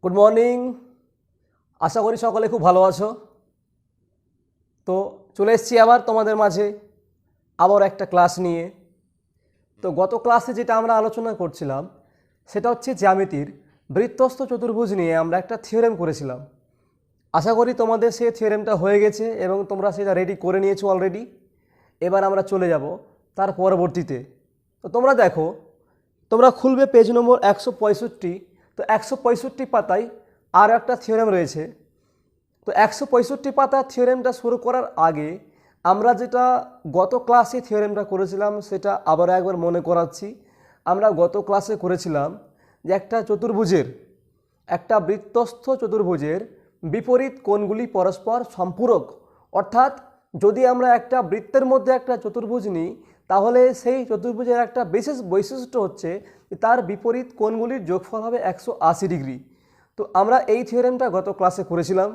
Good morning. আশা করি সকলে খুব ভালো আছো। তো চলে এসেছি আবার তোমাদের মাঝে আবার একটা ক্লাস নিয়ে। তো গত ক্লাসে যেটা আমরা আলোচনা করছিলাম সেটা হচ্ছে জ্যামিতির বৃত্তস্থ চতুর্ভুজ নিয়ে আমরা একটা থিওরেম করেছিলাম। আশা করি তোমাদের সেই থিওরেমটা হয়ে গেছে এবং তোমরা সেটা রেডি করে নিয়েছো অলরেডি। এবার আমরা চলে যাব তার পরবর্তীতে। তো তোমরা দেখো, তোমরা খুলবে পেজ নম্বর 165। তো 165 পাতায় আর একটা থিওরেম রয়েছে। তো 165 পাতা থিওরেমটা শুরু করার আগে আমরা যেটা গত ক্লাসে থিওরেমটা করেছিলাম সেটা আবার একবার মনে করাচ্ছি। আমরা গত ক্লাসে করেছিলাম যে একটা বৃত্তস্থ চতুর্ভুজের বিপরীত কোণগুলি পরস্পর সম্পূরক। অর্থাৎ যদি আমরা একটা বৃত্তের মধ্যে একটা চতুর্ভুজ নিই তাহলে সেই চতুর্ভুজের একটা বিশেষ বৈশিষ্ট্য হচ্ছে যে তার বিপরীত কোণগুলির যোগফল হবে 180 ডিগ্রি। তো আমরা এই থিওরেমটা গত ক্লাসে করেছিলাম।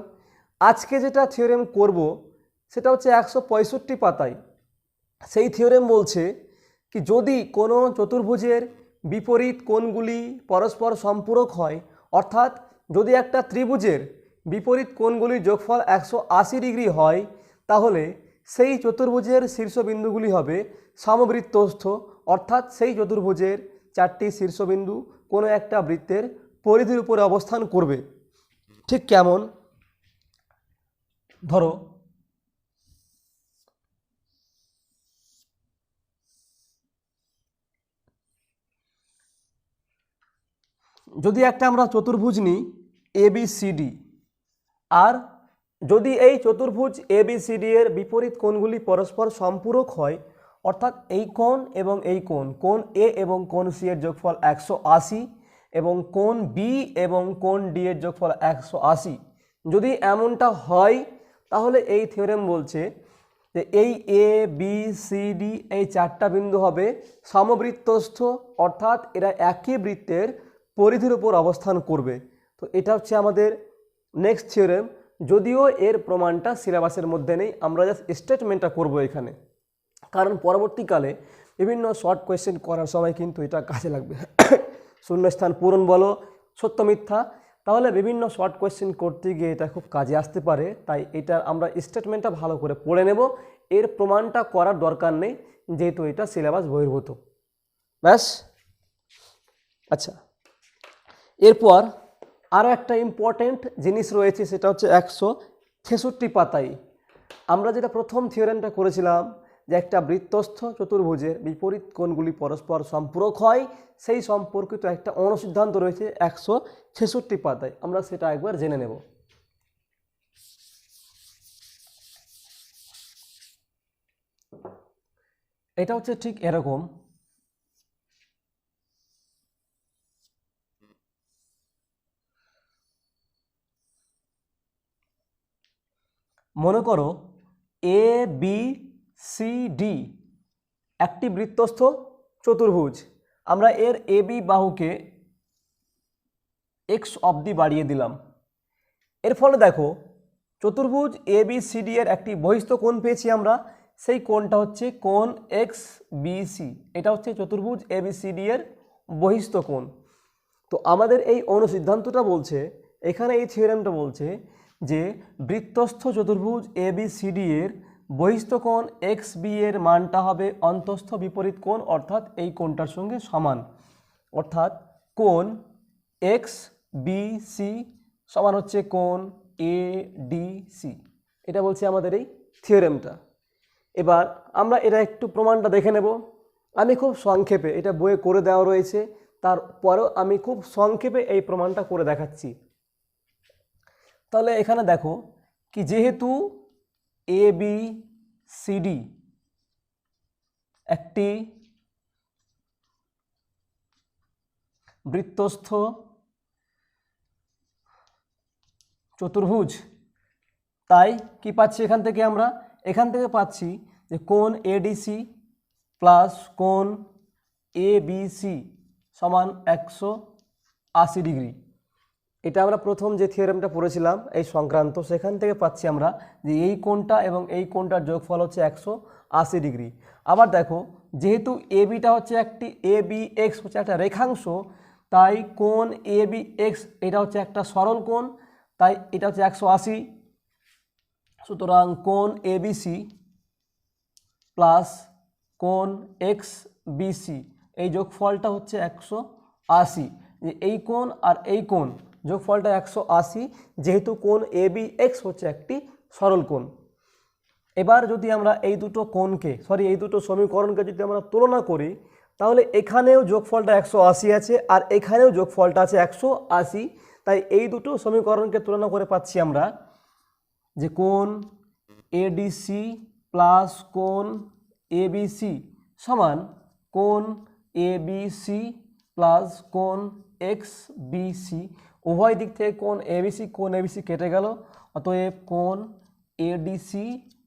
আজকে যেটা থিওরেম করব সেটা হচ্ছে 165 পাতায়। সেই থিওরেম বলছে কি যদি কোনো চতুর্ভুজের বিপরীত কোণগুলি পরস্পর সম্পূরক হয়, অর্থাৎ যদি একটা ত্রিভুজের বিপরীত কোণগুলির যোগফল 180 ডিগ্রি হয়, তাহলে সেই চতুর্ভুজের শীর্ষবিন্দুগুলি হবে সমবৃত্তস্থ। অর্থাৎ সেই চতুর্ভুজের 4টি শীর্ষবিন্দু কোনো একটা বৃত্তের পরিধির উপরে অবস্থান করবে। ঠিক কেমন? ধরো যদি একটা আমরা চতুর্ভুজ নিই ABCD, আর যদি এই চতুর্ভুজ ABCD এর বিপরীত কোণগুলি পরস্পর সম্পূরক হয়, অর্থাৎ এই কোণ এবং এই কোণ A এবং কোণ C এর যোগফল 180 এবং কোণ B এবং কোণ D এর যোগফল 180, যদি এমনটা হয় তাহলে এই থিওরেম বলছে যে এই ABCD এই 4টা বিন্দু হবে সমবৃত্তস্থ, অর্থাৎ এরা একই বৃত্তের পরিধির উপর অবস্থান করবে। তো এটা হচ্ছে আমাদের নেক্সট থিওরেম, যদিও এর প্রমাণটা সিলেবাসের মধ্যে নেই, আমরা জাস্ট স্টেটমেন্টটা করব এখানে, কারণ পরবর্তীকালে বিভিন্ন শর্ট কোয়েশ্চেন করার সময় কিন্তু এটা কাজে লাগবে। শূন্যস্থান পূরণ বলো, সত্য মিথ্যা, তাহলে বিভিন্ন শর্ট কোয়েশ্চেন করতে গিয়ে এটা খুব কাজে আসতে পারে। তাই এটা আমরা স্টেটমেন্টটা ভালো করে পড়ে নেব, এর প্রমাণটা করার দরকার নেই যেহেতু এটা সিলেবাস বহির্ভূত। ব্যাস। আচ্ছা, এরপর আরও একটা ইম্পর্টেন্ট জিনিস রয়েছে, সেটা হচ্ছে 166 পাতায় আমরা যেটা প্রথম থিওরেমটা করেছিলাম যে একটা বৃত্তস্থ চতুর্ভুজের বিপরীত কোণগুলি পরস্পর সম্পূরক হয়, সেই সম্পর্কিত একটা অনুসিদ্ধান্ত রয়েছে 166 পাতায়। আমরা সেটা একবার জেনে নেব। এটা হচ্ছে ঠিক এরকম। মনে করো ABCD একটি বৃত্তস্থ চতুর্ভুজ। আমরা এর AB বাহুকে x অবধি বাড়িয়ে দিলাম। এর ফলে দেখো চতুর্ভুজ ABCD এর একটি বহিস্থ কোণ পেয়েছি আমরা, সেই কোণটা হচ্ছে কোণ XBC। এটা হচ্ছে চতুর্ভুজ ABCD এর বহিস্থ কোণ। তো আমাদের এই অনুসিদ্ধান্তটা বলছে, এখানে এই থিওরেমটা বলছে যে বৃত্তস্থ চতুর্ভুজ ABCD এর বহিস্থ কোণ XB এর মানটা হবে অন্তস্থ বিপরীত কোণ, অর্থাৎ এই কোণটার সঙ্গে সমান। অর্থাৎ কোণ XBC সমান হচ্ছে কোণ ADC। এটা বলছে আমাদের এই থিওরেমটা। এবার আমরা এটা একটু প্রমাণটা দেখে নেব। আমি খুব সংক্ষেপে, এটা বইয়ে করে দেওয়া রয়েছে, তারপরেও আমি খুব সংক্ষেপে এই প্রমাণটা করে দেখাচ্ছি। তাহলে এখানে দেখো কি যেহেতু ABCD একটি বৃত্তস্থ চতুর্ভুজ, তাই কি পাচ্ছি এখান থেকে পাচ্ছি যে কোণ ADC প্লাস কোণ ABC সমান 180 ডিগ্রি। এটা আমরা প্রথম যে থিওরেমটা পড়েছিলাম এই সংক্রান্ত, সেখান থেকে পাচ্ছি আমরা যে এই কোণটা এবং এই কোণটার যোগফল হচ্ছে 180 ডিগ্রি। আবার দেখো যেহেতু ABটা হচ্ছে একটি ABX হচ্ছে একটা রেখাংশ, তাই কোণ এ বি এক্স এটা হচ্ছে একটা সরল কোণ, তাই এটা হচ্ছে 180। সুতরাং কোণ এ বি সি প্লাস কোণ এক্স বি সি এই যোগফলটা হচ্ছে 180। যে এই কোণ আর এই কোণ যোগফলটা 180, যেহেতু কোণ এ বি এক্স হচ্ছে একটি সরল কোণ। এবার যদি আমরা এই দুটো কোণকে এই দুটো সমীকরণকে যদি আমরা তুলনা করি, তাহলে এখানেও যোগফলটা 180 আছে আর এখানেও যোগফলটা আছে 180। তাই এই দুটো সমীকরণকে তুলনা করে পাচ্ছি আমরা যে কোণ এডিসি প্লাস কোণ এবিসি সমান কোণ এবিসি প্লাস কোণ এক্স বিসি। উভয় দিক থেকে কোণ এবিসি কেটে গেল, অতএব কোণ এডিসি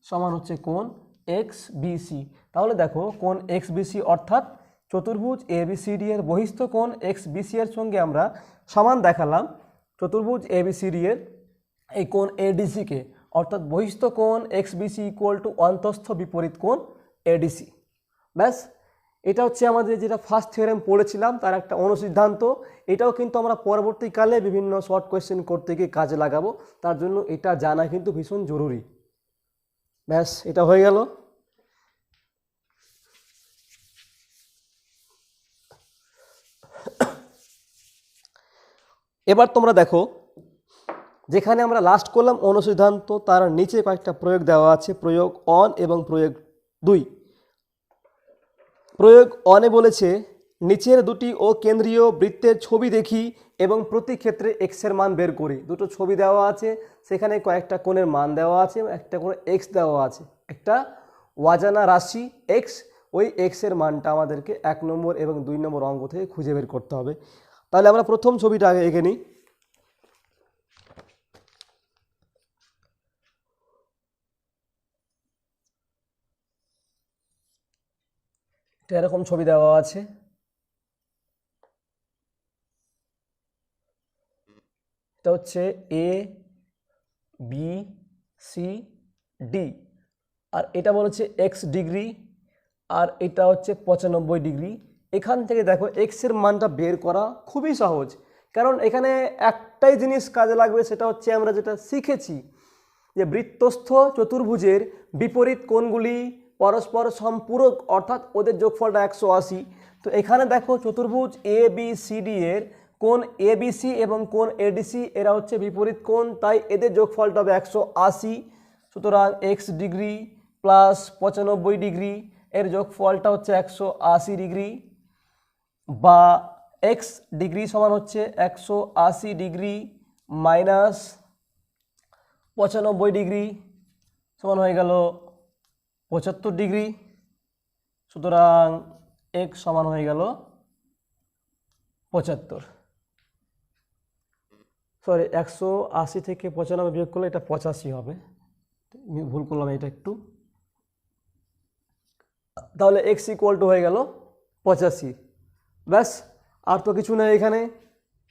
সমান হচ্ছে কোণ এক্স বিসি। তাহলে দেখো কোণ এক্স বিসি অর্থাৎ চতুর্ভুজ এবিসিডি এর বহিস্থ কোণ এক্স বিসি এর সঙ্গে আমরা সমান দেখালাম চতুর্ভুজ এবিসিডি এর এই কোণ এডিসিকে, অর্থাৎ বহিস্থ কোণ এক্স বিসি ইকুয়াল টু অন্তস্থ বিপরীত কোণ এডিসি। ব্যাস, এটা হচ্ছে আমাদের যেটা ফার্স্ট থিওরেম পড়েছিলাম তার একটা অনুসিদ্ধান্ত। এটাও কিন্তু আমরা পরবর্তীকালে বিভিন্ন শর্ট কোয়েশ্চেন করতে গিয়ে কাজে লাগাবো, তার জন্য এটা জানা কিন্তু ভীষণ জরুরি। ব্যাস, এটা হয়ে গেল। এবার তোমরা দেখো, যেখানে আমরা লাস্ট করলাম অনুসিদ্ধান্ত, তার নিচে কয়েকটা প্রয়োগ দেওয়া আছে, প্রয়োগ 1 এবং প্রয়োগ 2। প্রয়োগ 1-এ বলেছে নিচের দুটি ও কেন্দ্রীয় বৃত্তের ছবি দেখি এবং প্রতি ক্ষেত্রে এক্স এর মান বের করি। দুটো ছবি দেওয়া আছে, সেখানে কয়েকটা কোণের মান দেওয়া আছে, একটা করে এক্স দেওয়া আছে, একটা অজানা রাশি এক্স। ওই এক্স এর মানটা আমাদেরকে 1 নম্বর এবং 2 নম্বর অঙ্ক থেকে খুঁজে বের করতে হবে। তাহলে আমরা প্রথম ছবিটা আগে এঁকে নিই। এরকম ছবি দেওয়া আছে, এটা হচ্ছে এ বি সি ডি, আর এটা বলেছে এক্স ডিগ্রি, আর এটা হচ্ছে 95 ডিগ্রি। এখান থেকে দেখো এক্স এর মানটা বের করা খুবই সহজ, কারণ এখানে একটাই জিনিস কাজে লাগবে, সেটা হচ্ছে আমরা যেটা শিখেছি যে বৃত্তস্থ চতুর্ভুজের বিপরীত কোণগুলি পরস্পর সম্পূরক, অর্থাৎ ওদের যোগফলটা 180। তো এখানে দেখো চতুর্ভুজ এ বি সি ডি এর কোণ এবিসি এবং কোণ এডিসি এরা হচ্ছে বিপরীত কোণ, তাই এদের যোগফলটা হবে 180। সুতরাং এক্স ডিগ্রি প্লাস 95 ডিগ্রি এর যোগফলটা হচ্ছে 180 ডিগ্রি, বা এক্স ডিগ্রি সমান হচ্ছে 180 ডিগ্রি মাইনাস 95 ডিগ্রি সমান হয়ে গেল 75 ডিগ্রি। সুতরাং এক্স সমান হয়ে গেল 75। 180 থেকে 95 বিয়োগ করলে এটা 85 হবে, ভুল করলাম এটা একটু। তাহলে এক্স ইকুয়াল টু হয়ে গেল 85। ব্যাস, আর তো কিছু নেই এখানে,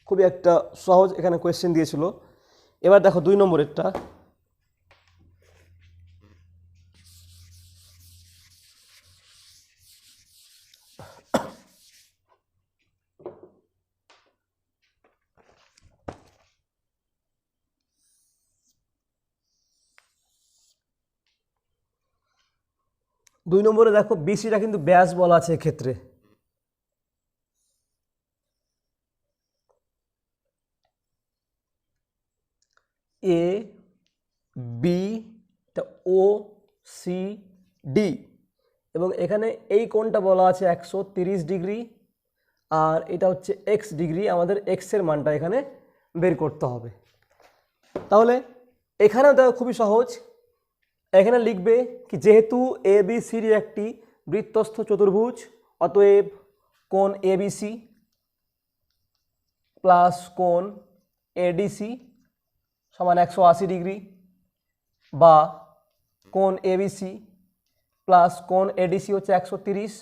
খুবই একটা সহজ এখানে কোয়েশ্চেন দিয়েছিল। এবার দেখো 2 নম্বরেরটা। দুই নম্বরে দেখো বিসিটা কিন্তু ব্যাস বলা আছে এক্ষেত্রে। A B O C D, এবং এখানে এই কোণটা বলা আছে 130 ডিগ্রি, আর এটা হচ্ছে এক্স ডিগ্রি। আমাদের এক্স এর মানটা এখানে বের করতে হবে। তাহলে এখানেও দেখো খুবই সহজ, এখানে লিখবে কি যেহেতু এ বি সি ডি একটি বৃত্তস্থ চতুর্ভুজ, অতএব কোণ এবিসি প্লাস কোণ এডিসি সমান 180 ডিগ্রি, বা কোণ এবিসি প্লাস কোণ এডিসি হচ্ছে 130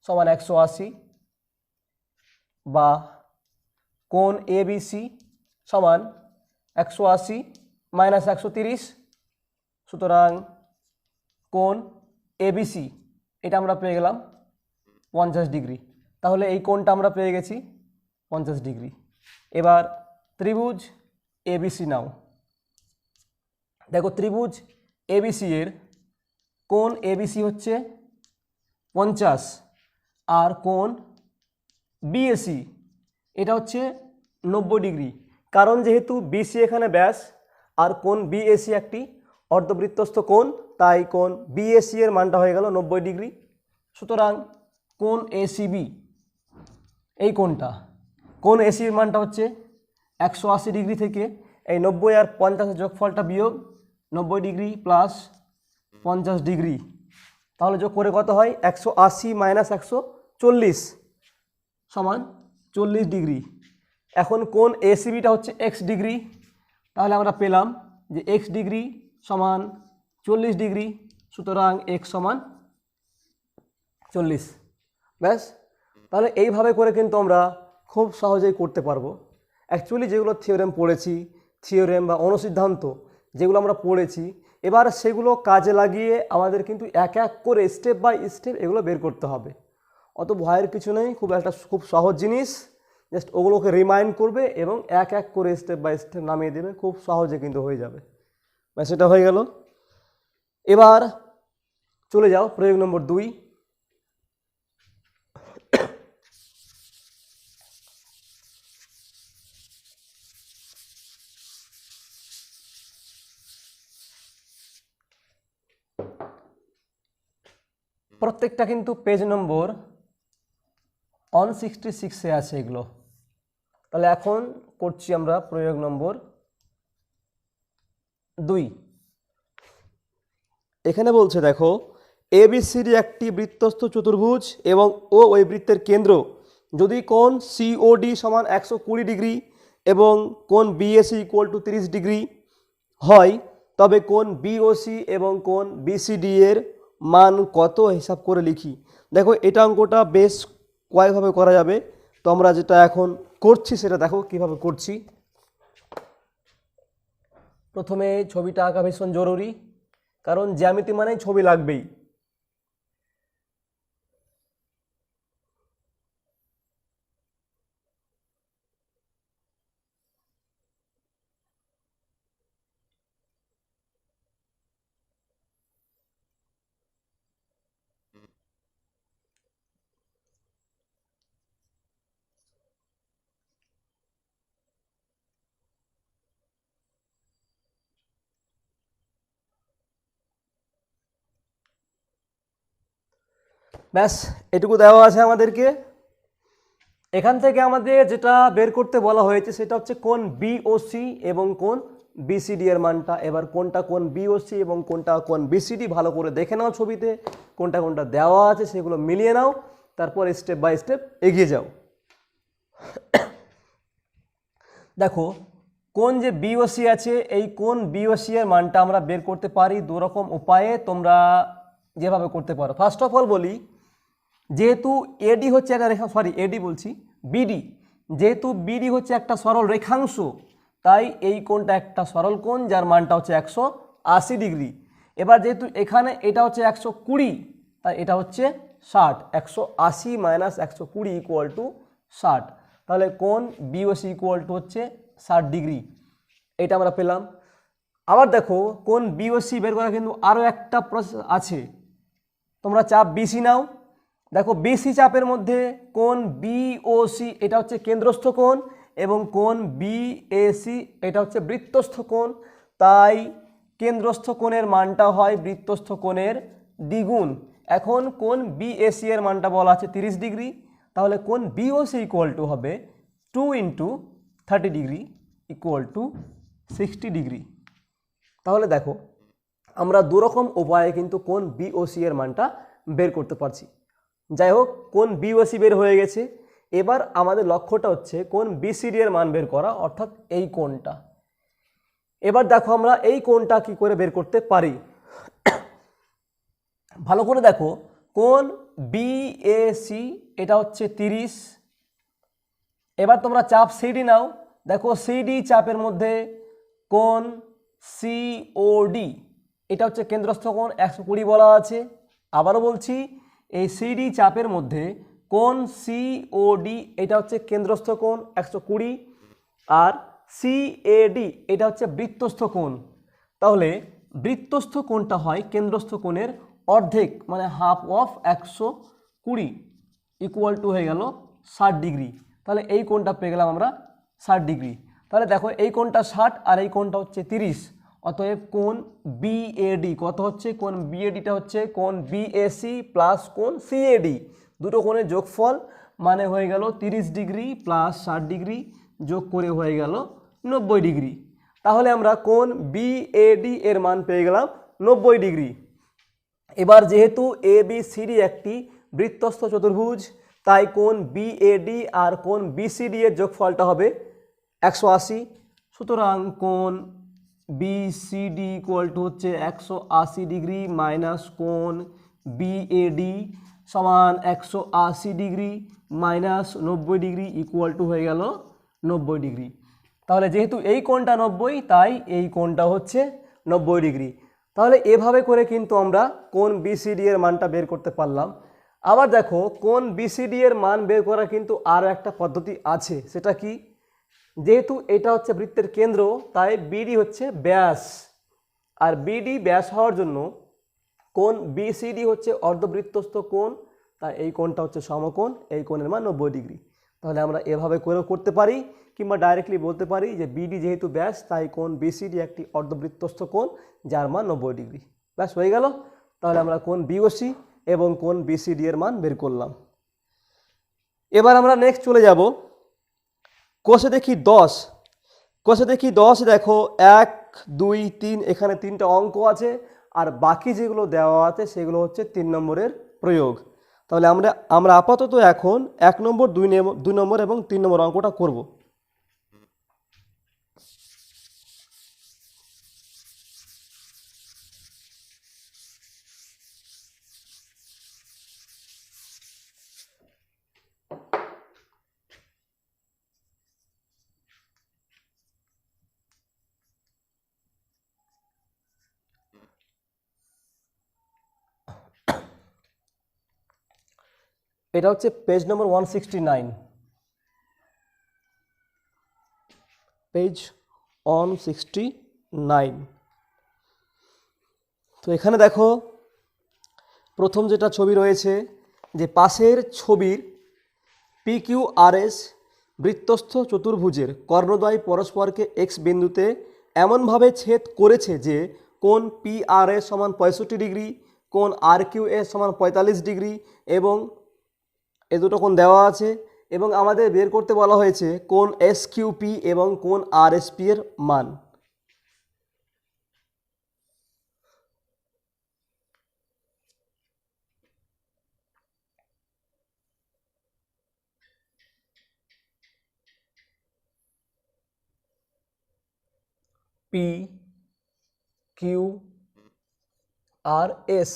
সমান 180, বা কোণ এবিসি সমান 180 মাইনাস 130। সুতরাং কোণ এবিসি এটা আমরা পেয়ে গেলাম 50 ডিগ্রি। তাহলে এই কোণটা আমরা পেয়ে গেছি 50 ডিগ্রি। এবার ত্রিভুজ এবিসি নাও, দেখো ত্রিভুজ এবিসি এর কোণ এবিসি হচ্ছে 50 আর কোণ বিএসি এটা হচ্ছে 90 ডিগ্রি। কারণ যেহেতু বিসি এখানে ব্যাস আর কোণ বিএসি একটি অর্ধবৃত্তস্থ কোণ, তাই কোণ বিএসি এর মানটা হয়ে গেল 90 ডিগ্রি। সুতরাং কোণ এসিবি এই কোণ এসির মানটা হচ্ছে 180 ডিগ্রি থেকে এই 90 আর 50 যোগফলটা বিয়োগ 90 ডিগ্রি প্লাস 50 ডিগ্রি, তাহলে যোগ করে কত হয় 180 মাইনাস 140 সমান 40 ডিগ্রি। এখন কোণ এসিবিটা হচ্ছে এক্স ডিগ্রি, তাহলে আমরা পেলাম যে এক্স ডিগ্রি সমান 40 ডিগ্রি, সুতরাং এক্স সমান 40। ব্যাস, তাহলে এইভাবে করে কিন্তু আমরা খুব সহজেই করতে পারবো। অ্যাকচুয়ালি যেগুলো থিওরেম পড়েছি, থিওরেম বা অনুসিদ্ধান্ত যেগুলো আমরা পড়েছি, এবার সেগুলো কাজে লাগিয়ে আমাদের কিন্তু এক এক করে স্টেপ বাই স্টেপ এগুলো বের করতে হবে। অত ভয়ের কিছু নেই, খুব সহজ জিনিস, জাস্ট ওগুলোকে রিমাইন্ড করবে এবং এক এক করে স্টেপ বাই স্টেপ নামিয়ে দেবে, খুব সহজে কিন্তু হয়ে যাবে। ব্যাস, সেটা হয়ে গেল। এবার চলে যাও প্রয়োগ নম্বর 2। প্রত্যেকটা কিন্তু পেজ নম্বর 166-এ আছে এগুলো। তাহলে এখন করছি আমরা প্রয়োগ নম্বর 2। এখানে বলছে দেখো এবিসিডি একটি বৃত্তস্থ চতুর্ভুজ এবং ও ওই বৃত্তের কেন্দ্র যদি কোণ সিওডি সমান 120 ডিগ্রি এবং কোণ বিএসি ইকুয়াল টু 30 ডিগ্রি হয়, তবে কোণ বিওসি এবং কোণ বিসিডি এর মান কত হিসাব করে লিখি। দেখো এটা অঙ্কটা বেশ কয়েকভাবে করা যাবে, তো আমরা যেটা এখন করছি সেটা দেখো কিভাবে করছি। প্রথমে ছবিটা আঁকা ভীষণ জরুরি, কারণ জ্যামিতি মানেই ছবি লাগবেই। ব্যাস, এটুকু দেওয়া আছে আমাদেরকে। এখান থেকে আমাদের যেটা বের করতে বলা হয়েছে সেটা হচ্ছে কোণ বিওসি এবং কোণ বিসিডি এর মানটা। এবার কোনটা কোণ বিওসি এবং কোনটা কোণ বিসিডি ভালো করে দেখে নাও, ছবিতে কোনটা কোনটা দেওয়া আছে সেগুলো মিলিয়ে নাও, তারপর স্টেপ বাই স্টেপ এগিয়ে যাও। দেখো কোণ যে বিওসি আছে, এই কোণ বিওসি এর মানটা আমরা বের করতে পারি দু রকম উপায়ে, তোমরা যেভাবে করতে পারো। ফার্স্ট অফ অল বলি, যেহেতু এডি হচ্ছে একটা রেখা, বিডি, যেহেতু বিডি হচ্ছে একটা সরল রেখাংশ, তাই এই কোণটা একটা সরল কোণ যার মানটা হচ্ছে 180 ডিগ্রি। এবার যেহেতু এখানে এটা হচ্ছে 120, তাই এটা হচ্ছে 60। 180 মাইনাস 120 ইকুয়াল টু 60, তাহলে কোণ বিওসি ইকুয়াল টু হচ্ছে 60 ডিগ্রি। এটা আমরা পেলাম। আবার দেখো কোণ বিওসি বের করা কিন্তু আরও একটা প্রসেস আছে। তোমরা চাপ বিসি নাও, দেখো বিসি চাপের মধ্যে কোণ বিওসি এটা হচ্ছে কেন্দ্রস্থ কোণ এবং কোণ বিএসি এটা হচ্ছে বৃত্তস্থ কোণ, তাই কেন্দ্রস্থ কোণের মানটা হয় বৃত্তস্থ কোণের দ্বিগুণ। এখন কোণ বিএসি এর মানটা বলা আছে 30 ডিগ্রি, তাহলে কোণ বিওসি ইকুয়াল টু হবে 2 × 30 ডিগ্রি ইকুয়াল টু 60 ডিগ্রি। তাহলে দেখো আমরা দুরকম উপায়ে কিন্তু কোণ বিওসি এর মানটা বের করতে পারছি। যাই হোক, কোণ বিওসি বের হয়ে গেছে, এবার আমাদের লক্ষ্যটা হচ্ছে কোণ বিসিডি এর মান বের করা, অর্থাৎ এই কোণটা। এবার দেখো আমরা এই কোণটা কি করে বের করতে পারি। ভালো করে দেখো, কোণ বিএসি এটা হচ্ছে 30। এবার তোমরা চাপ সিডি নাও, দেখো সিডি চাপের মধ্যে কোণ সিওডি এটা হচ্ছে কেন্দ্রস্থ কোণ 120 বলা আছে। আবারও বলছি, এই সিডি চাপের মধ্যে কোণ সিওডি এটা হচ্ছে কেন্দ্রস্থ কোণ 120, আর সিএডি এটা হচ্ছে বৃত্তস্থ কোণ। তাহলে বৃত্তস্থ কোণটা হয় কেন্দ্রস্থ কোণের অর্ধেক, মানে হাফ অফ 120 ইকুয়াল টু হয়ে গেল 60 ডিগ্রি। তাহলে এই কোণটা পেয়ে গেলাম আমরা 60 ডিগ্রি। তাহলে দেখো এই কোণটা 60 আর এই কোণটা হচ্ছে 30, অতএব কোণ বিএডি কত হচ্ছে? কোণ বিএডিটা হচ্ছে কোণ বিএসি প্লাস কোণ সিএডি, দুটো কোণের যোগফল, মানে হয়ে গেল 30 ডিগ্রি প্লাস 60 ডিগ্রি যোগ করে হয়ে গেল 90 ডিগ্রি। তাহলে আমরা কোণ বিএডি এর মান পেয়ে গেলাম 90 ডিগ্রি। এবার যেহেতু এবিসিডি একটি বৃত্তস্থ চতুর্ভুজ, তাই কোণ বিএডি আর কোণ বিসিডি এর যোগফলটা হবে 180। সুতরাং কোণ বিসিডি ইকুয়াল টু হচ্ছে 180 ডিগ্রি মাইনাস কোণ বিএডি সমান 180 degree minus 90 degree equal to হয়ে গেল 90 ডিগ্রি। তাহলে যেহেতু এই কোণটা 90, তাই এই কোণটা হচ্ছে 90 ডিগ্রি। তাহলে এভাবে করে কিন্তু আমরা কোণ বিসিডি এর মানটা বের করতে পারলাম। আবার দেখো কোণ বিসিডি এর মান বের করার কিন্তু আরও একটা পদ্ধতি আছে, সেটা কি? যেহেতু এটা হচ্ছে বৃত্তের কেন্দ্র, তাই বিডি হচ্ছে ব্যাস, আর বিডি ব্যাস হওয়ার জন্য কোণ বিসিডি হচ্ছে অর্ধবৃত্তস্থ কোণ, তাই এই কোণটা হচ্ছে সমকোণ, এই কোণের মান 90 ডিগ্রি। তাহলে আমরা এভাবে করেও করতে পারি, কিংবা ডাইরেক্টলি বলতে পারি যে বিডি যেহেতু ব্যাস, তাই কোণ বিসিডি একটি অর্ধবৃত্তস্থ কোণ যার মান 90 ডিগ্রি। ব্যাস হয়ে গেল। তাহলে আমরা কোণ বিওসি এবং কোণ বিসিডি এর মান বের করলাম। এবার আমরা নেক্সট চলে যাব কোষে দেখি 10। কোষে দেখি 10 দেখো 1 2 3 এখানে 3টা অঙ্ক আছে, আর বাকি যেগুলো দেওয়া আছে সেগুলো হচ্ছে 3 নম্বরের প্রয়োগ। তাহলে আমরা আপাতত এখন 1 নম্বর 2 নম্বর এবং 3 নম্বর অঙ্কটা করব। এটা হচ্ছে পেজ নম্বর 169, পেজ 169। তো এখানে দেখো প্রথম যেটা ছবি রয়েছে, যে পাশের ছবির PQRS বৃত্তস্থ চতুর্ভুজের কর্ণদ্বয় পরস্পরকে এক্স বিন্দুতে এমনভাবে ছেদ করেছে যে কোণ PRS সমান 65 ডিগ্রি, কোণ RQS সমান 45 ডিগ্রি, এবং এ দুটো কোণ দেওয়া আছে, এবং আমাদের বের করতে বলা হয়েছে কোণ SQP এবং কোণ RSP এর মান। PQRS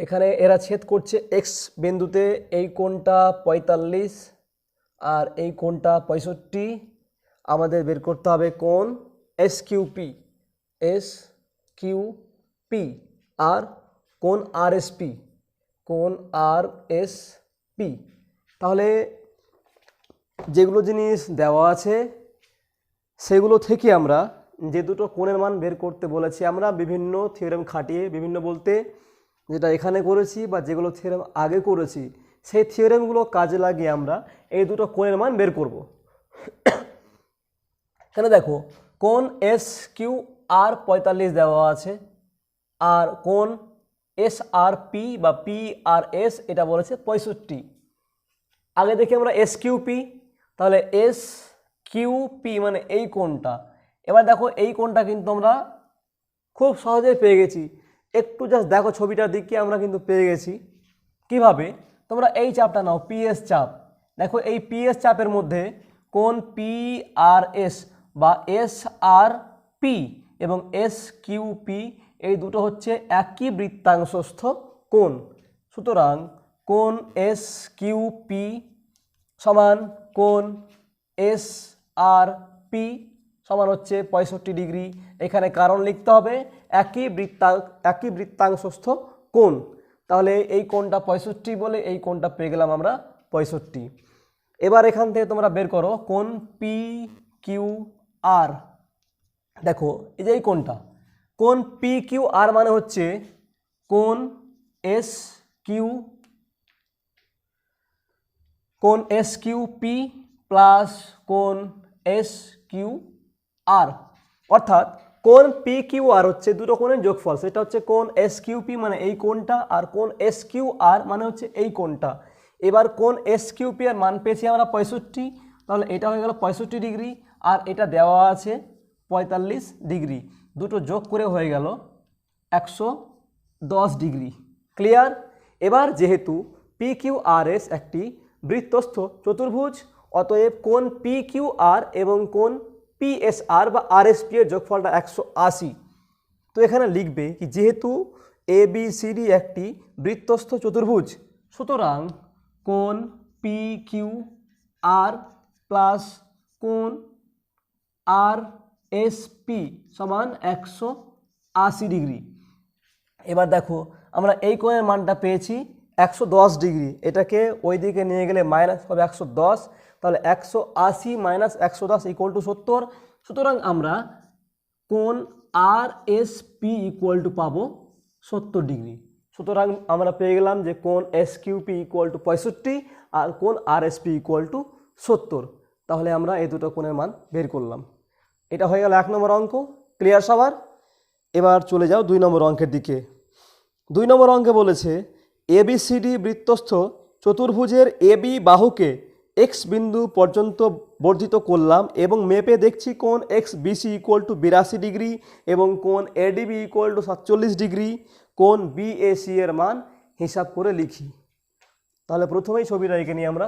এখানে এরা ছেদ করছে এক্স বিন্দুতে, এই কোণটা 45 আর এই কোণটা 65। আমাদের বের করতে হবে কোণ SQP আর কোণ RSP তাহলে যেগুলো জিনিস দেওয়া আছে সেগুলো থেকে আমরা যে দুটো কোণের মান বের করতে বলেছি, আমরা বিভিন্ন থিওরেম খাটিয়ে, বিভিন্ন বলতে যেটা এখানে করেছি বা যেগুলো থিওরেম আগে করেছি, সেই থিওরেমগুলো কাজে লাগিয়ে আমরা এই দুটো কোণের মান বের করব। এখানে দেখো কোণ SQR 45 দেওয়া আছে, আর কোণ SRP বা PRS এটা বলেছে 65। আগে দেখি আমরা SQP, তাহলে SQP মানে এই কোণটা। এবার দেখো এই কোণটা কিন্তু আমরা খুব সহজে পেয়ে গেছি, একটু জাস্ট দেখো ছবিটার দিকে, আমরা কিন্তু পেয়ে গেছি। কিভাবে? তোমরা এই চাপটা নাও, PS চাপ। দেখো এই PS চাপের মধ্যে কোণ PRS বা SRP এবং SQP এই দুটো হচ্ছে একই বৃত্তাংশস্থ কোণ। সুতরাং কোণ SQP সমান কোণ SRP সমান হচ্ছে 65 ডিগ্রি। এখানে কারণ লিখতে হবে একই বৃত্তাংশস্থ কোণ। তাহলে এই কোণটা 65 বলে এই কোণটা পেয়ে গেলাম আমরা 65। এবার এখান থেকে তোমরা বের করো কোণ পি কিউ আর। দেখো এই যে এই কোণটা, কোণ পি কিউ আর মানে হচ্ছে কোণ এস কিউ পি প্লাস কোণ এস কিউ আর, অর্থাৎ কোণ পি কিউ আর হচ্ছে দুটো কোণের যোগফল। সেটা হচ্ছে কোণ এস কিউ পি মানে এই কোণটা, আর কোণ এস কিউ আর মানে হচ্ছে এই কোণটা। এবার কোণ এস কিউ পি এর মান পেয়েছি আমরা 65, তাহলে এটা হয়ে গেল 65 ডিগ্রি, আর এটা দেওয়া আছে 45 ডিগ্রি, দুটো যোগ করে হয়ে গেল 110 ডিগ্রি। ক্লিয়ার? এবার যেহেতু পি কিউ আর এস একটি বৃত্তস্থ চতুর্ভুজ, অতএব কোণ পি কিউ আর এবং কোণ পি এস আর বা আর এস পি এর যোগফলটা 180। তো এখানে লিখবে কি যেহেতু এ বি সি ডি একটি বৃত্তস্থ চতুর্ভুজ, সুতরাং কোণ পি কিউ আর প্লাস কোণ আর এস পি সমান 180 ডিগ্রি। এবার দেখো আমরা এই কোণের মানটা পেয়েছি 110 ডিগ্রি, এটাকে ওই দিকে নিয়ে গেলে মাইনাস হবে 110, তাহলে 180 মাইনাস 110 ইকুয়াল টু 70। সুতরাং আমরা কোণ R S P equal to পাবো 70 ডিগ্রি। সুতরাং আমরা পেয়ে গেলাম যে কোণ S Q P equal to 65 আর কোণ R S P equal to 70। তাহলে আমরা এই দুটো কোণের মান বের করলাম। এটা হয়ে গেল 1 নম্বর অঙ্ক। ক্লিয়ার সবার? এবার চলে যাও 2 নম্বর অঙ্কের দিকে। 2 নম্বর অঙ্কে বলেছে এবিসিডি বৃত্তস্থ চতুর্ভুজের এবি বাহুকে এক্স বিন্দু পর্যন্ত বর্ধিত করলাম এবং মেপে দেখছি কোণ X BC equal to 82 degree এবং কোণ এডিবি ইকুয়াল টু 47 ডিগ্রি, কোণ বিএসি এর মান হিসাব করে লিখি। তাহলে প্রথমেই ছবিটা এঁকে নিই আমরা।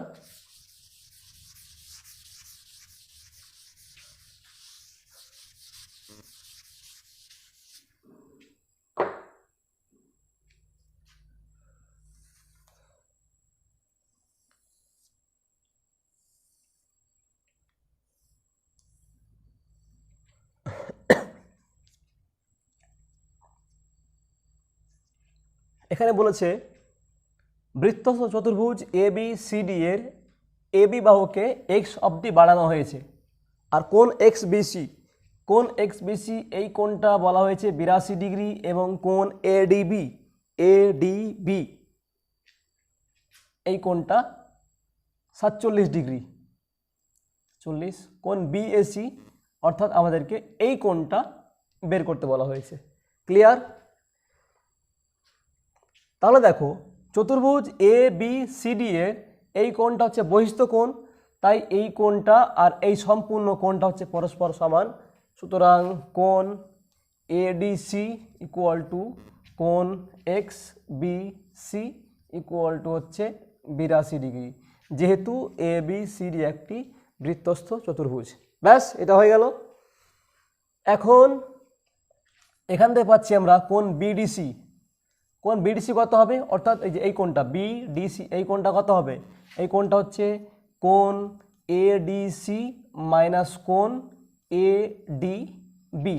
এখানে বলেছে বৃত্তস্থ চতুর্ভুজ এ বি সি ডি এর এ বি বাহুকে এক্স অবধি বাড়ানো হয়েছে, আর কোণ এক্স বিসি এই কোণটা বলা হয়েছে 82 ডিগ্রি এবং কোণ এডিবি এই কোণটা 47 ডিগ্রি 40। কোণ বিএসি অর্থাৎ আমাদেরকে এই কোণটা বের করতে বলা হয়েছে। ক্লিয়ার? তাহলে দেখো চতুর্ভুজ এ বি সি ডি এর এই কোণটা হচ্ছে বহিস্থ কোণ, তাই এই কোণটা আর এই সম্পূর্ণ কোণটা হচ্ছে পরস্পর সমান। সুতরাং কোণ এডিসি ইকুয়াল টু কোণ X B C equal to হচ্ছে 82 ডিগ্রি, যেহেতু এ বি সি ডি একটি বৃত্তস্থ চতুর্ভুজ। ব্যাস, এটা হয়ে গেল। এখন এখান থেকে পাচ্ছি আমরা কোণ বিডিসি। কোণ বিডিসি কত হবে? অর্থাৎ এই যে এই কোণটা বিডিসি, এই কোণটা কত হবে? এই কোণটা হচ্ছে কোণ এডিসি মাইনাস কোণ এডিবি,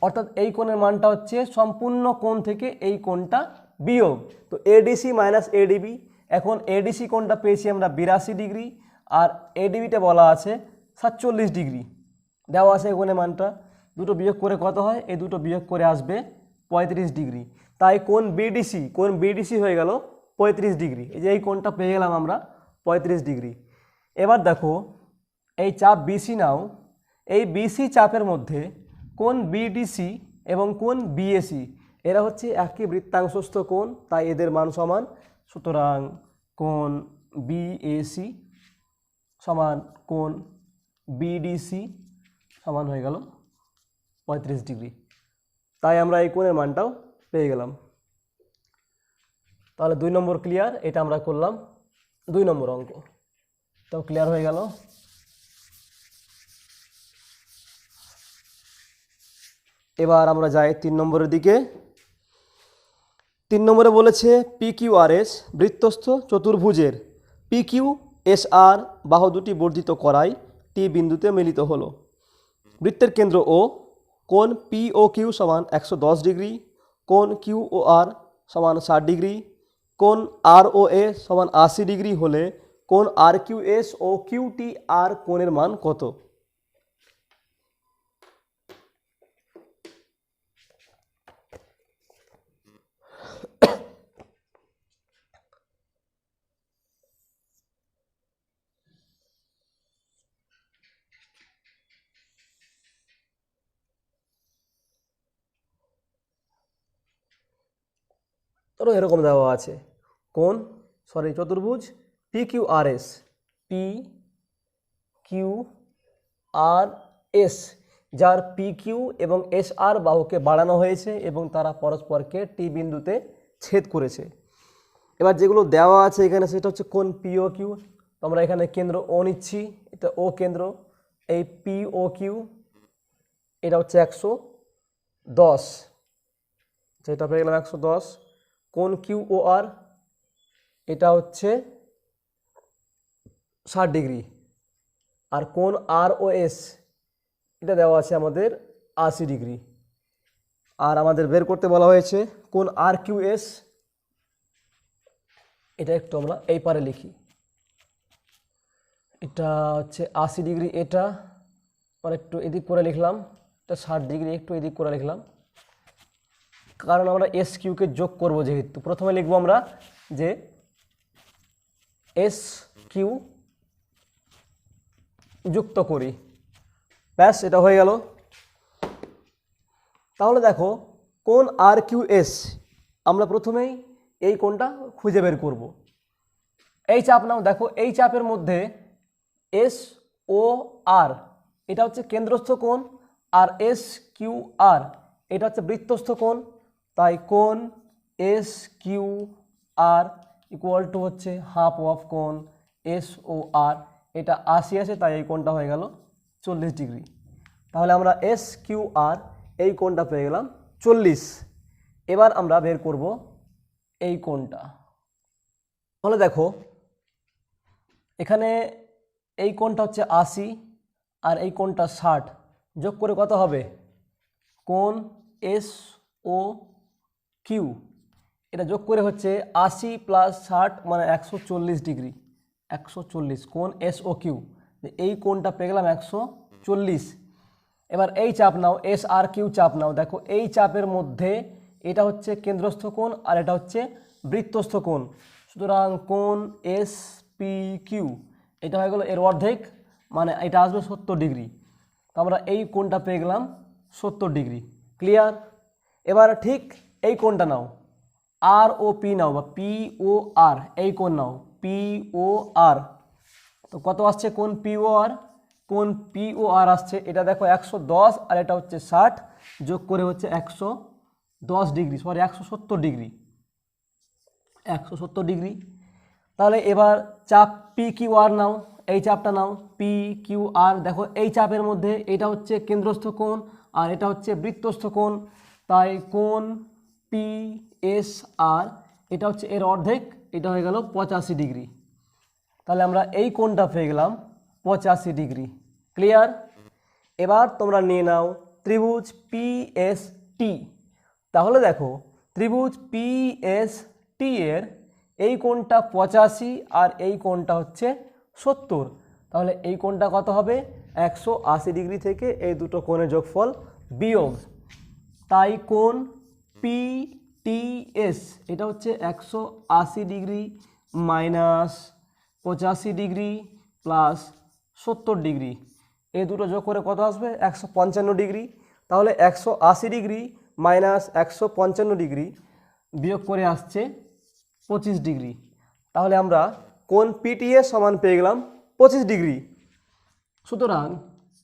অর্থাৎ এই কোণের মানটা হচ্ছে সম্পূর্ণ কোণ থেকে এই কোণটা বিয়োগ। তো এডিসি মাইনাস এডিবি, এখন এডিসি কোণটা পেয়েছি আমরা 82 ডিগ্রি আর এডিবিটা বলা আছে 47 ডিগ্রি দেওয়া আছে। এই কোণের মানটা দুটো বিয়োগ করে কত হয়? এই দুটো বিয়োগ করে আসবে 35 ডিগ্রি। তাই কোণ বিডিসি হয়ে গেল 35 ডিগ্রি। এই যে এই কোণটা পেয়ে গেলাম আমরা 35 ডিগ্রি। এবার দেখো এই চাপ বিসি নাও, এই বিসি চাপের মধ্যে কোণ বিডিসি এবং কোণ বিএসি এরা হচ্ছে একই বৃত্তাংশস্থ কোণ, তাই এদের মান সমান। সুতরাং কোণ বিএসি সমান কোণ বিডিসি সমান হয়ে গেল 35 ডিগ্রি। তাই আমরা এই কোণের মানটাও পেয়ে গেলাম। তাহলে 2 নম্বর ক্লিয়ার। এটা আমরা করলাম 2 নম্বর অঙ্ক, তাও ক্লিয়ার হয়ে গেল। এবার আমরা যাই 3 নম্বরের দিকে। 3 নম্বরে বলেছে পি কিউ আর এস বৃত্তস্থ চতুর্ভুজের পি কিউ এস আর বাহু দুটি বর্ধিত করায় টি বিন্দুতে মিলিত হলো। বৃত্তের কেন্দ্র ও, কোণ পি ও কিউ সমান 110 ডিগ্রি, কোণ কিউ ও আর সমান 60 ডিগ্রি, কোণ আর ও এ সমান 80 ডিগ্রি হলে কোণ আর কিউ এস ও কিউটি আর কোণের মান কত? ধরো এরকম দেওয়া আছে কোণ চতুর্ভুজ P Q R S, P Q R S, যার পি কিউ এবং এস আর বাহুকে বাড়ানো হয়েছে এবং তারা পরস্পরকে টি বিন্দুতে ছেদ করেছে। এবার যেগুলো দেওয়া আছে এখানে সেটা হচ্ছে কোণ পি ও কিউ, তো আমরা এখানে কেন্দ্র ও নিচ্ছি, এটা ও কেন্দ্র। এই পি ও কিউ এটা হচ্ছে 110, যেটা পেয়ে গেলাম 110। কোণ কিউ ও আর এটা হচ্ছে 60 ডিগ্রি, আর কোণ আর ও এস এটা দেওয়া আছে আমাদের 80 ডিগ্রি। আর আমাদের বের করতে বলা হয়েছে কোণ আর কিউ এস, এটা একটু আমরা এই পারে লিখি, এটা হচ্ছে 80 ডিগ্রি, এটা আর একটু এদিক করে লিখলাম, এটা 60 ডিগ্রি একটু এদিক করে লিখলাম, কারণ আমরা এস কিউকে যোগ করব যেহেতু। প্রথমে লিখবো আমরা যে এস কিউ যুক্ত করি, ব্যাস এটা হয়ে গেল। তাহলে দেখো কোণ আর কিউ এস আমরা প্রথমেই এই কোণটা খুঁজে বের করব। এই চাপ নাও, দেখো এই চাপের মধ্যে এস ও আর এটা হচ্ছে কেন্দ্রস্থ কোণ, আর এস কিউ আর এটা হচ্ছে বৃত্তস্থ কোণ। তাই কোণ S Q R equal to হচ্ছে হাফ অফ কোণ এস ও আর, এটা 80 আছে তাই এই কোণটা হয়ে গেল 40 ডিগ্রি। তাহলে আমরা এস কিউ আর এই কোণটা পেয়ে গেলাম 40। এবার আমরা বের করব এই কোণটা। তাহলে দেখো এখানে এই কোণটা হচ্ছে 80 আর এই কোণটা 60, যোগ করে কত হবে? কোণ এস ও কিউ এটা যোগ করে হচ্ছে 80 প্লাস 60 মানে 140 ডিগ্রি, 140 কোণ এস ও কিউ, এই কোণটা পেয়ে গেলাম 140। এবার এই চাপ নাও, এস আর কিউ চাপ নাও, দেখো এই চাপের মধ্যে এটা হচ্ছে কেন্দ্রস্থ কোণ আর এটা হচ্ছে বৃত্তস্থ কোণ, সুতরাং কোণ এস পি কিউ এটা হয়ে গেল এর অর্ধেক, মানে এটা আসবে 70 ডিগ্রি। তো আমরা এই কোণটা পেয়ে গেলাম 70 ডিগ্রি। ক্লিয়ার? এবার ঠিক এই কোণটা নাও, আর ও পি নাও বা পি ও আর, এই কোণ নাও পি ও আর। তো কত আসছে কোণ পি ও আর? কোণ পি ও আর আসছে এটা দেখো 110 আর এটা হচ্ছে 60, যোগ করে হচ্ছে 110 ডিগ্রি, সরি 170 ডিগ্রি, 170 ডিগ্রি। তাহলে এবার চাপ পি কিউ আর নাও, এই চাপটা নাও পি কিউ আর, দেখো এই চাপের মধ্যে এটা হচ্ছে কেন্দ্রস্থ কোণ আর এটা হচ্ছে বৃত্তস্থ কোণ, তাই কোণ পি এস আর এটা হচ্ছে এর অর্ধেক, এটা হয়ে গেল 85 ডিগ্রি। তাহলে আমরা এই কোণটা পেয়ে গেলাম 85 ডিগ্রি। ক্লিয়ার? এবার তোমরা নিয়ে নাও ত্রিভুজ পি এস টি। তাহলে দেখো ত্রিভুজ পি এস টি এর এই কোণটা 85 আর এই কোণটা হচ্ছে 70, তাহলে এই কোণটা কত হবে? 180 ডিগ্রি থেকে এই দুটো কোণের যোগফল বিয়োগ, তাই কোণ পি টি এস এটা হচ্ছে 180 degree minus 85 degree plus 70 degree, এই দুটো যোগ করে কত আসবে? 155 ডিগ্রি। তাহলে 180 ডিগ্রি মাইনাস 155 ডিগ্রি বিয়োগ করে আসছে 25 ডিগ্রি। তাহলে আমরা কোণ পিটিএস সমান পেয়ে গেলাম 25 ডিগ্রি। সুতরাং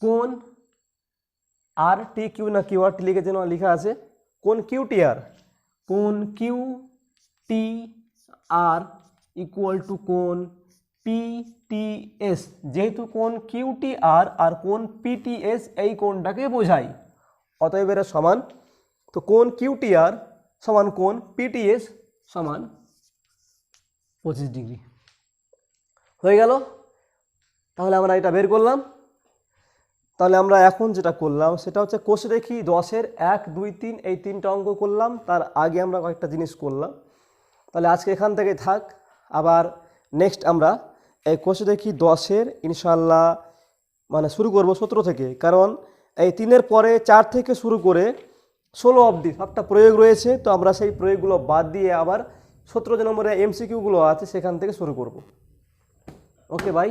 কোণ আর টি কিউ না কিউ আর টি লিখেছে না, লেখা আছে কোণ কিউ টি আর, কোণ Q T R equal to কোণ পিটিএস, যেহেতু কোণ কিউ টি আর কোণ পিটিএস এই কোণটাকে বোঝায়, অতএব এরা সমান। তো কোণ কিউ টি আর সমান কোণ পিটিএস সমান 25 ডিগ্রি হয়ে গেল। তাহলে আমরা এটা বের করলাম। তাহলে আমরা এখন যেটা করলাম সেটা হচ্ছে কোষরেখী 10-এর 1, 2, 3 এই তিনটা অঙ্ক করলাম। তার আগে আমরা কয়েকটা জিনিস করলাম। তাহলে আজকে এখান থেকে থাক। আবার নেক্সট আমরা এই কোর্সে দেখি 10-এর ইনশাল্লাহ মানে শুরু করব 17 থেকে, কারণ এই 3-এর পরে 4 থেকে শুরু করে 16 অবধি সবটা প্রয়োগ রয়েছে। তো আমরা সেই প্রয়োগগুলো বাদ দিয়ে আবার 17 নম্বরে এমসিকিউগুলো আছে সেখান থেকে শুরু করব। ওকে ভাই।